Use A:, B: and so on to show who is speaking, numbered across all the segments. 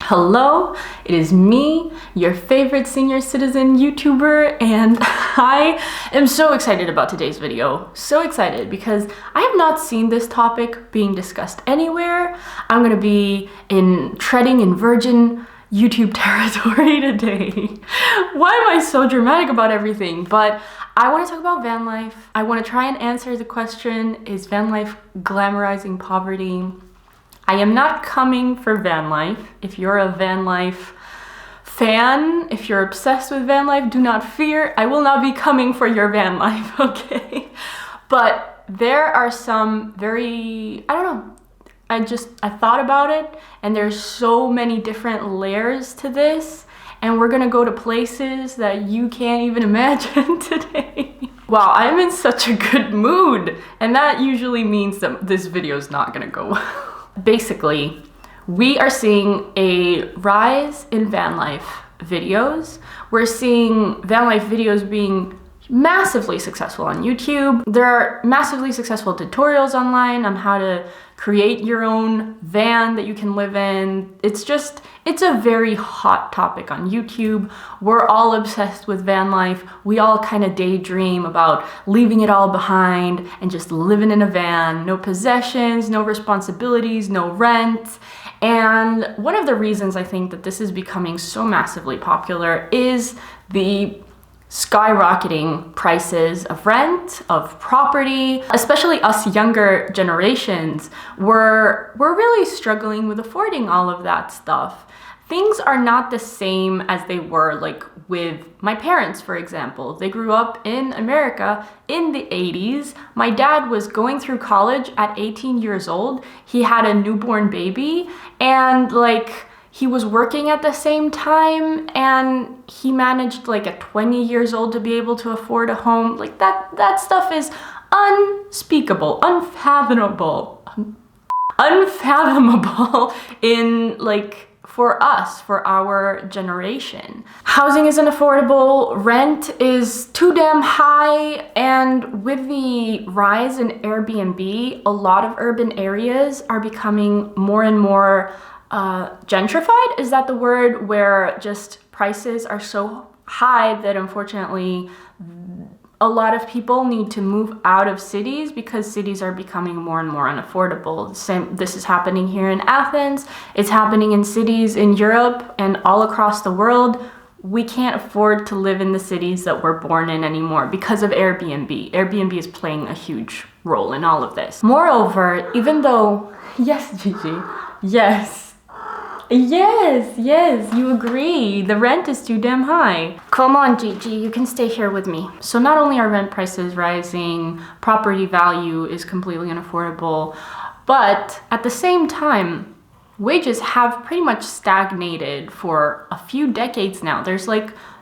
A: Hello, it is me, your favorite senior citizen YouTuber, and I am so excited about today's video. So excited because I have not seen this topic being discussed anywhere. I'm gonna be treading in virgin YouTube territory today. Why am I so dramatic about everything? But I want to talk about van life. I want to try and answer the question, is van life glamorizing poverty? I am not coming for van life. If you're a van life fan, if you're obsessed with van life, do not fear. I will not be coming for your van life, okay? But there are some very, I don't know, I thought about it, and there's so many different layers to this, and we're gonna go to places that you can't even imagine today. Wow, I'm in such a good mood, and that usually means that this video is not gonna go well. Basically, we are seeing a rise in van life videos. We're seeing van life videos being massively successful on YouTube. There are massively successful tutorials online on how to create your own van that you can live in. It's a very hot topic on YouTube. We're all obsessed with van life. We all kind of daydream about leaving it all behind and just living in a van. No possessions, no responsibilities, no rent. And one of the reasons I think that this is becoming so massively popular is the skyrocketing prices of rent, of property. Especially us younger generations, we're really struggling with affording all of that stuff. Things are not the same as they were like with my parents, for example. They grew up in America in the 80s. My dad was going through college at 18 years old. He had a newborn baby, and he was working at the same time, and he managed at 20 years old to be able to afford a home. That stuff is unspeakable, unfathomable in for us, for our generation. Housing isn't affordable, rent is too damn high, and with the rise in Airbnb, a lot of urban areas are becoming more and more gentrified. Is that the word? Where just prices are so high that unfortunately a lot of people need to move out of cities because cities are becoming more and more unaffordable. This is happening here in Athens. It's happening in cities in Europe and all across the world. We can't afford to live in the cities that we're born in anymore because of Airbnb. Airbnb is playing a huge role in all of this. Moreover, even though, yes, Gigi, yes, you agree. The rent is too damn high. Come on, Gigi, you can stay here with me. So not only are rent prices rising, property value is completely unaffordable, but at the same time, wages have pretty much stagnated for a few decades now. There's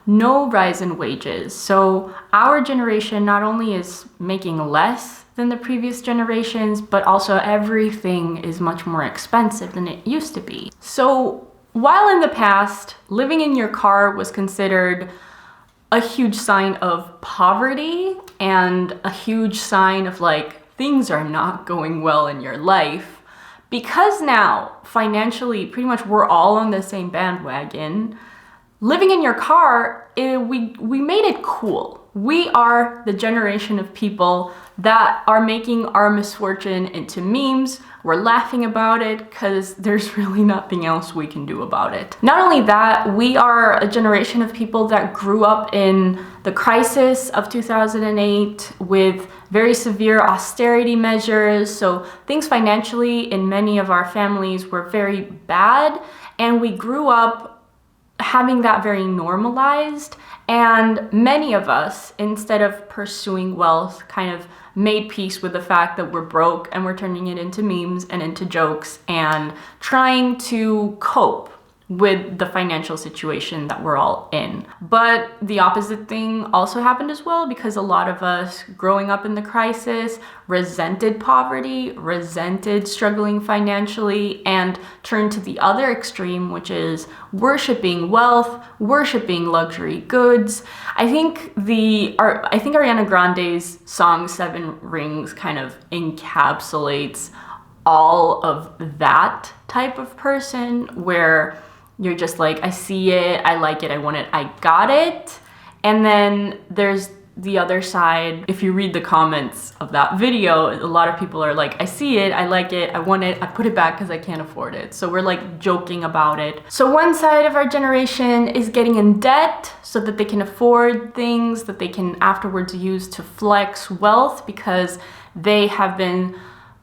A: no rise in wages. So our generation not only is making less than the previous generations, but also everything is much more expensive than it used to be. So while in the past, living in your car was considered a huge sign of poverty and a huge sign of things are not going well in your life, because now financially pretty much we're all on the same bandwagon, living in your car, we made it cool. We are the generation of people that are making our misfortune into memes. We're laughing about it because there's really nothing else we can do about it. Not only that, we are a generation of people that grew up in the crisis of 2008 with very severe austerity measures. So things financially in many of our families were very bad, and we grew up having that very normalized, and many of us, instead of pursuing wealth, kind of made peace with the fact that we're broke and we're turning it into memes and into jokes and trying to cope with the financial situation that we're all in. But the opposite thing also happened as well, because a lot of us growing up in the crisis resented poverty, resented struggling financially, and turned to the other extreme, which is worshiping wealth, worshiping luxury goods. I think Ariana Grande's song 7 Rings kind of encapsulates all of that type of person, where You're just like, I see it, I like it, I want it, I got it. And then there's the other side. If you read the comments of that video, a lot of people are like, I see it, I like it, I want it, I put it back because I can't afford it. So we're like joking about it. So one side of our generation is getting in debt so that they can afford things that they can afterwards use to flex wealth, because they have been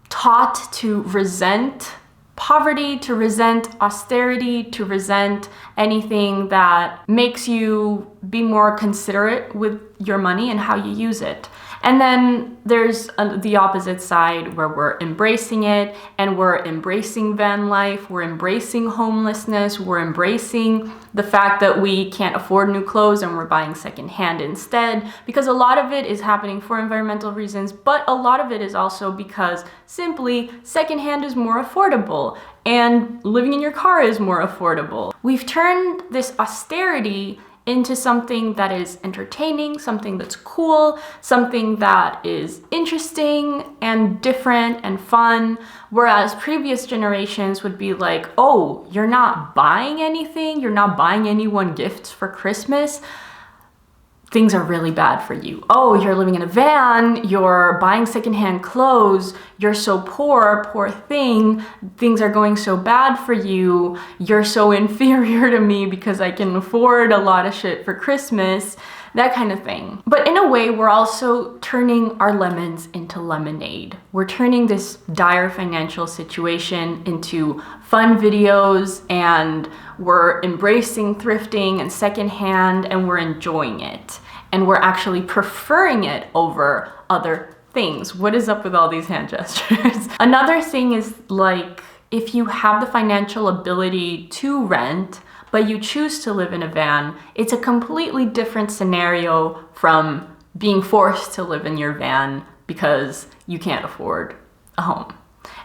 A: taught to resent poverty, to resent austerity, to resent anything that makes you be more considerate with your money and how you use it. And then there's the opposite side where we're embracing it, and we're embracing van life, we're embracing homelessness, we're embracing the fact that we can't afford new clothes and we're buying secondhand instead, because a lot of it is happening for environmental reasons, but a lot of it is also because simply secondhand is more affordable and living in your car is more affordable. We've turned this austerity into something that is entertaining, something that's cool, something that is interesting and different and fun, whereas previous generations would be like, oh, you're not buying anything, you're not buying anyone gifts for Christmas, things are really bad for you. Oh, you're living in a van, you're buying secondhand clothes, you're so poor, poor thing, things are going so bad for you, you're so inferior to me because I can afford a lot of shit for Christmas, that kind of thing. But in a way, we're also turning our lemons into lemonade. We're turning this dire financial situation into fun videos, and we're embracing thrifting and secondhand, and we're enjoying it. And we're actually preferring it over other things. What is up with all these hand gestures? Another thing is, like, if you have the financial ability to rent, but you choose to live in a van, it's a completely different scenario from being forced to live in your van because you can't afford a home.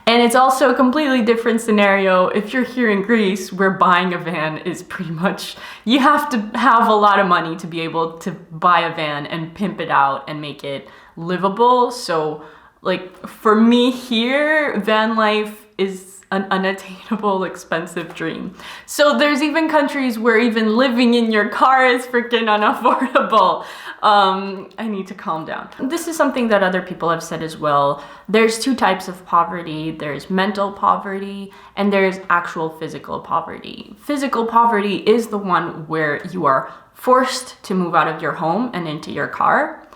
A: And it's also a completely different scenario if you're here in Greece, where buying a van is pretty much, you have to have a lot of money to be able to buy a van and pimp it out and make it livable. So like for me here, van life is an unattainable, expensive dream. So there's even countries where even living in your car is freaking unaffordable. I need to calm down. This is something that other people have said as well. There's two types of poverty. There's mental poverty and there's actual physical poverty. Physical poverty is the one where you are forced to move out of your home and into your car.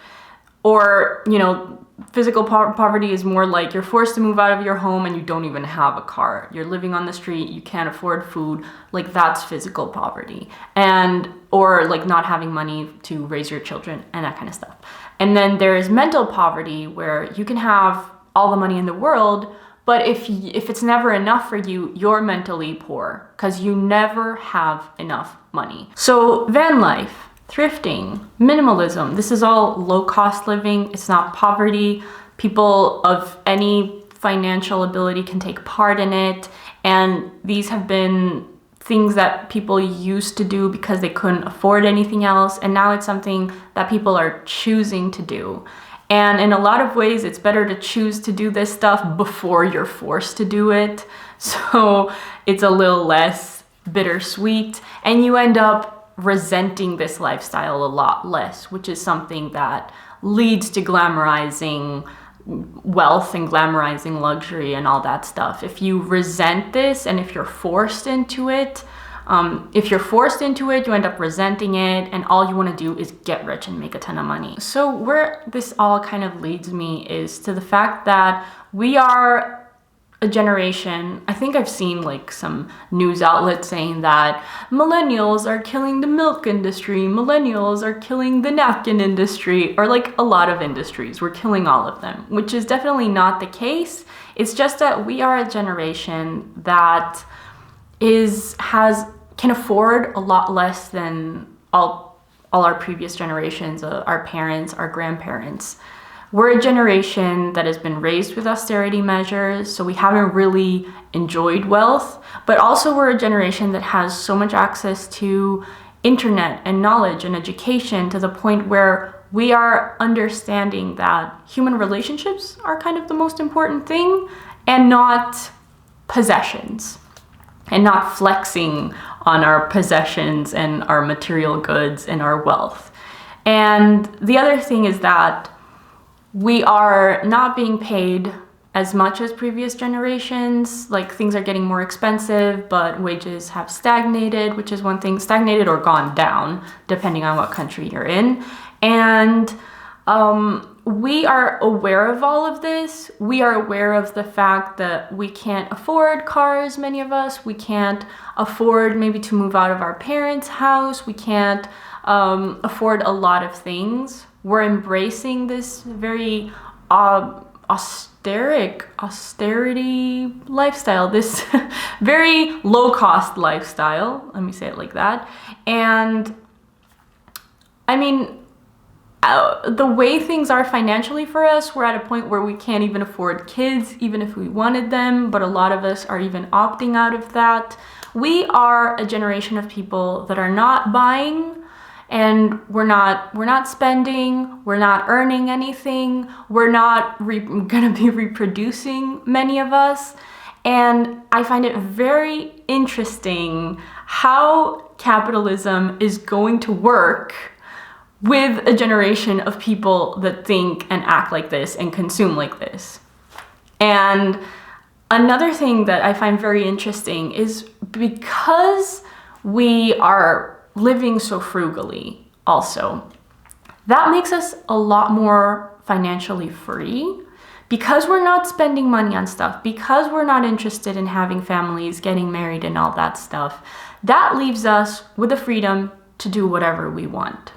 A: Or, you know, physical poverty is more like you're forced to move out of your home and you don't even have a car. You're living on the street, you can't afford food. Like, that's physical poverty. And, or like not having money to raise your children and that kind of stuff. And then there is mental poverty, where you can have all the money in the world, but if it's never enough for you, you're mentally poor because you never have enough money. So van life, thrifting, minimalism, this is all low-cost living. It's not poverty. People of any financial ability can take part in it. And these have been things that people used to do because they couldn't afford anything else. And now it's something that people are choosing to do. And in a lot of ways, it's better to choose to do this stuff before you're forced to do it. So it's a little less bittersweet. And you end up resenting this lifestyle a lot less, which is something that leads to glamorizing wealth and glamorizing luxury and all that stuff. If you resent this and if you're forced into it, you end up resenting it, and all you want to do is get rich and make a ton of money. So where this all kind of leads me is to the fact that we are a generation, I think I've seen like some news outlets saying that millennials are killing the milk industry, millennials are killing the napkin industry, or like a lot of industries, we're killing all of them, which is definitely not the case. It's just that we are a generation that can afford a lot less than all our previous generations, our parents, our grandparents. We're a generation that has been raised with austerity measures, so we haven't really enjoyed wealth, but also we're a generation that has so much access to internet and knowledge and education to the point where we are understanding that human relationships are kind of the most important thing, and not possessions, and not flexing on our possessions and our material goods and our wealth. And the other thing is that we are not being paid as much as previous generations. Like, things are getting more expensive, but wages have stagnated, which is one thing, stagnated or gone down, depending on what country you're in. And we are aware of all of this. We are aware of the fact that we can't afford cars, many of us. We can't afford maybe to move out of our parents' house. We can't afford a lot of things. We're embracing this very austerity lifestyle, this very low-cost lifestyle, let me say it like that. And I mean, the way things are financially for us, we're at a point where we can't even afford kids, even if we wanted them, but a lot of us are even opting out of that. We are a generation of people that are not buying, and we're not spending, we're not earning anything, we're not gonna be reproducing, many of us. And I find it very interesting how capitalism is going to work with a generation of people that think and act like this and consume like this. And another thing that I find very interesting is because we are living so frugally also, that makes us a lot more financially free. Because we're not spending money on stuff, because we're not interested in having families, getting married and all that stuff, that leaves us with the freedom to do whatever we want.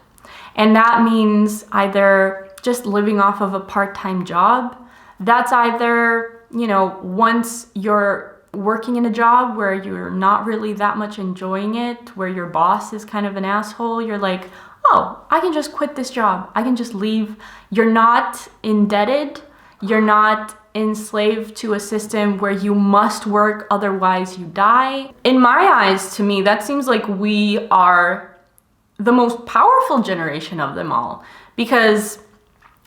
A: And that means either just living off of a part-time job. That's either, once you're working in a job where you're not really that much enjoying it, where your boss is kind of an asshole, you're like, oh, I can just quit this job. I can just leave. You're not indebted. You're not enslaved to a system where you must work, otherwise you die. In my eyes, to me, that seems like we are the most powerful generation of them all, because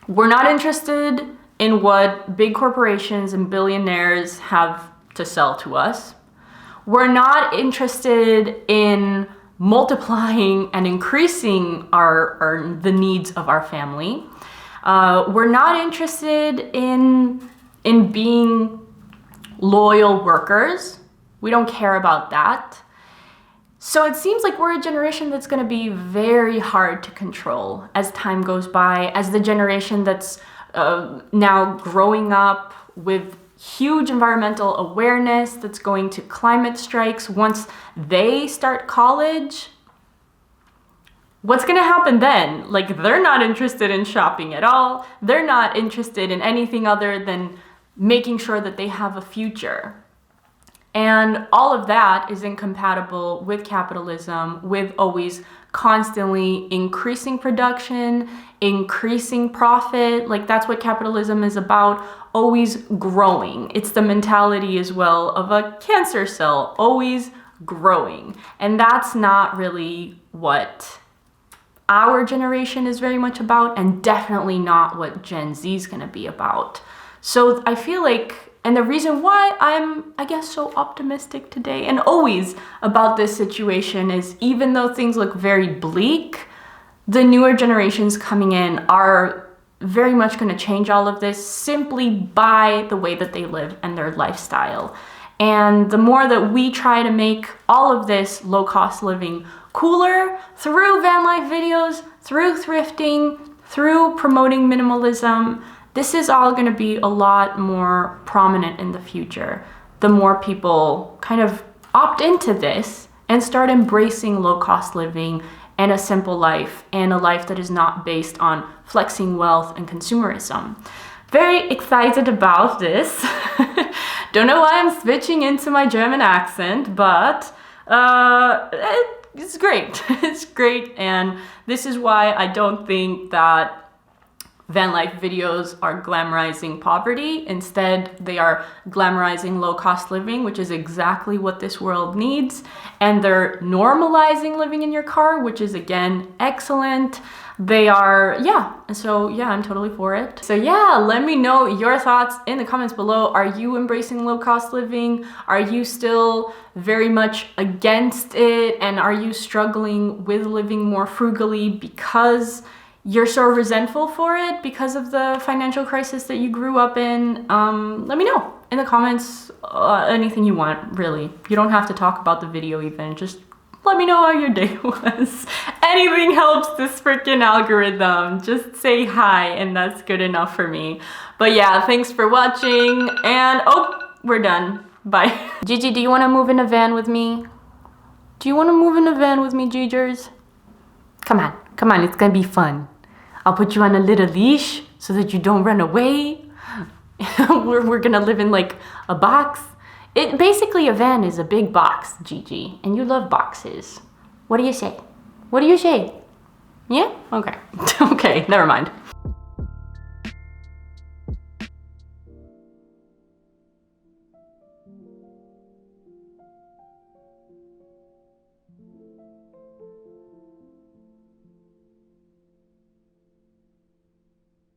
A: we're not interested in what big corporations and billionaires have to sell to us. We're not interested in multiplying and increasing the needs of our family. We're not interested in being loyal workers. We don't care about that. So it seems like we're a generation that's going to be very hard to control as time goes by, as the generation that's now growing up with huge environmental awareness, that's going to climate strikes once they start college. What's going to happen then? Like, they're not interested in shopping at all. They're not interested in anything other than making sure that they have a future. And all of that is incompatible with capitalism, with always constantly increasing production, increasing profit. Like, that's what capitalism is about, always growing. It's the mentality as well of a cancer cell, always growing. And that's not really what our generation is very much about, and definitely not what Gen Z is going to be about. So I feel like, and the reason why I'm, I guess, so optimistic today and always about this situation is, even though things look very bleak, the newer generations coming in are very much going to change all of this simply by the way that they live and their lifestyle. And the more that we try to make all of this low-cost living cooler through van life videos, through thrifting, through promoting minimalism, this is all going to be a lot more prominent in the future. The more people kind of opt into this and start embracing low-cost living and a simple life, and a life that is not based on flexing wealth and consumerism. Very excited about this. Don't know why I'm switching into my German accent, but it's great. It's great, and this is why I don't think that van life videos are glamorizing poverty. Instead, they are glamorizing low-cost living, which is exactly what this world needs. And they're normalizing living in your car, which is, again, excellent. They are, I'm totally for it. So yeah, let me know your thoughts in the comments below. Are you embracing low-cost living? Are you still very much against it? And are you struggling with living more frugally because you're so resentful for it because of the financial crisis that you grew up in? Let me know in the comments, anything you want, really. You don't have to talk about the video even, just let me know how your day was. Anything helps this freaking algorithm. Just say hi and that's good enough for me. But yeah, thanks for watching and we're done. Bye. Gigi, do you want to move in a van with me? Do you want to move in a van with me, Gigers? Come on, it's gonna be fun. I'll put you on a little leash so that you don't run away. we're gonna live in like a box. Basically a van is a big box, Gigi, and you love boxes. What do you say? What do you say? Yeah? Okay. Okay, never mind.